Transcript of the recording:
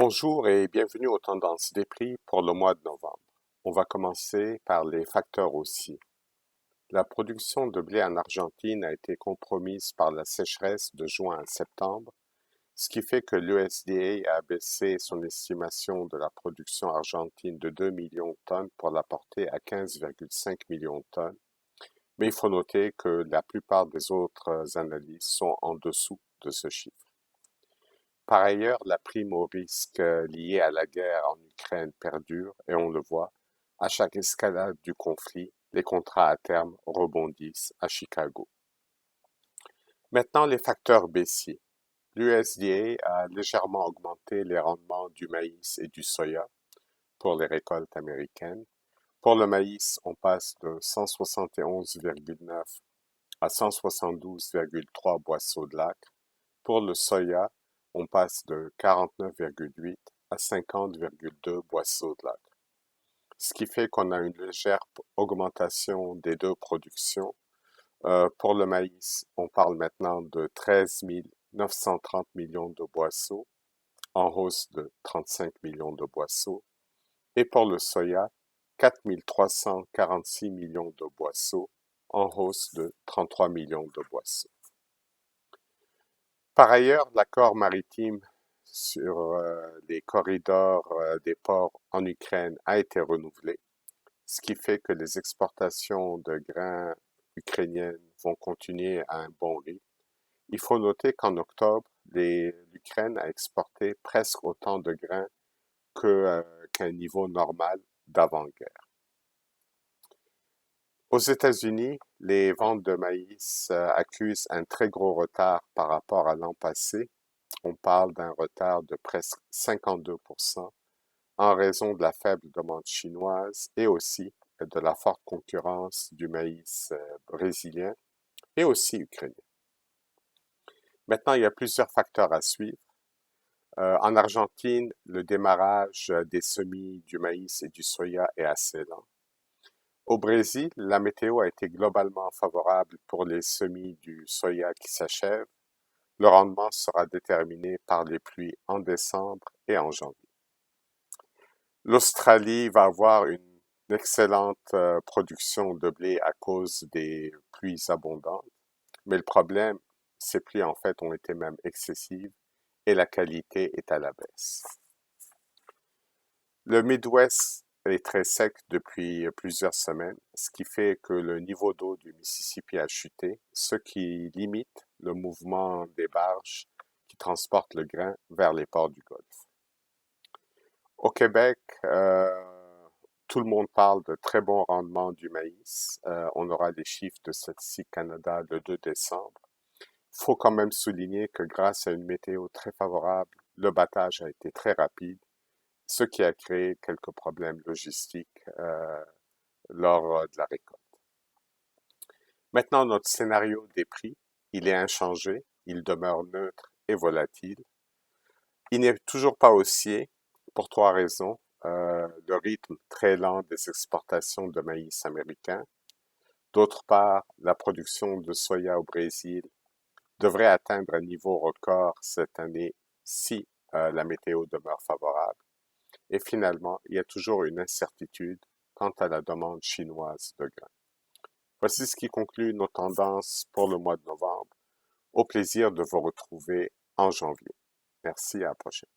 Bonjour et bienvenue aux tendances des prix pour le mois de novembre. On va commencer par les facteurs haussiers. La production de blé en Argentine a été compromise par la sécheresse de juin à septembre, ce qui fait que l'USDA a baissé son estimation de la production argentine de 2 millions de tonnes pour la porter à 15,5 millions de tonnes. Mais il faut noter que la plupart des autres analyses sont en dessous de ce chiffre. Par ailleurs, la prime au risque liée à la guerre en Ukraine perdure et on le voit, à chaque escalade du conflit, les contrats à terme rebondissent à Chicago. Maintenant, les facteurs baissiers. L'USDA a légèrement augmenté les rendements du maïs et du soya pour les récoltes américaines. Pour le maïs, on passe de 171,9 à 172,3 boisseaux de l'acre. Pour le soya, on passe de 49,8 à 50,2 boisseaux de l'acre. Ce qui fait qu'on a une légère augmentation des deux productions. Pour le maïs, on parle maintenant de 13 930 millions de boisseaux, en hausse de 35 millions de boisseaux. Et pour le soya, 4 346 millions de boisseaux, en hausse de 33 millions de boisseaux. Par ailleurs, l'accord maritime sur les corridors des ports en Ukraine a été renouvelé, ce qui fait que les exportations de grains ukrainiennes vont continuer à un bon rythme. Il faut noter qu'en octobre, l'Ukraine a exporté presque autant de grains qu'un niveau normal d'avant-guerre. Aux États-Unis, les ventes de maïs accusent un très gros retard par rapport à l'an passé. On parle d'un retard de presque 52% en raison de la faible demande chinoise et aussi de la forte concurrence du maïs brésilien et aussi ukrainien. Maintenant, il y a plusieurs facteurs à suivre. En Argentine, le démarrage des semis du maïs et du soya est assez lent. Au Brésil, la météo a été globalement favorable pour les semis du soya qui s'achèvent. Le rendement sera déterminé par les pluies en décembre et en janvier. L'Australie va avoir une excellente production de blé à cause des pluies abondantes, mais le problème, ces pluies en fait ont été même excessives et la qualité est à la baisse. Le Midwest est très sec depuis plusieurs semaines, ce qui fait que le niveau d'eau du Mississippi a chuté, ce qui limite le mouvement des barges qui transportent le grain vers les ports du Golfe. Au Québec, tout le monde parle de très bons rendements du maïs. On aura les chiffres de Statistique Canada le 2 décembre. Il faut quand même souligner que grâce à une météo très favorable, le battage a été très rapide, ce qui a créé quelques problèmes logistiques lors de la récolte. Maintenant, notre scénario des prix, il est inchangé, il demeure neutre et volatile. Il n'est toujours pas haussier pour trois raisons. Le rythme très lent des exportations de maïs américain. D'autre part, la production de soya au Brésil devrait atteindre un niveau record cette année si la météo demeure favorable. Et finalement, il y a toujours une incertitude quant à la demande chinoise de grains. Voici ce qui conclut nos tendances pour le mois de novembre. Au plaisir de vous retrouver en janvier. Merci, à la prochaine.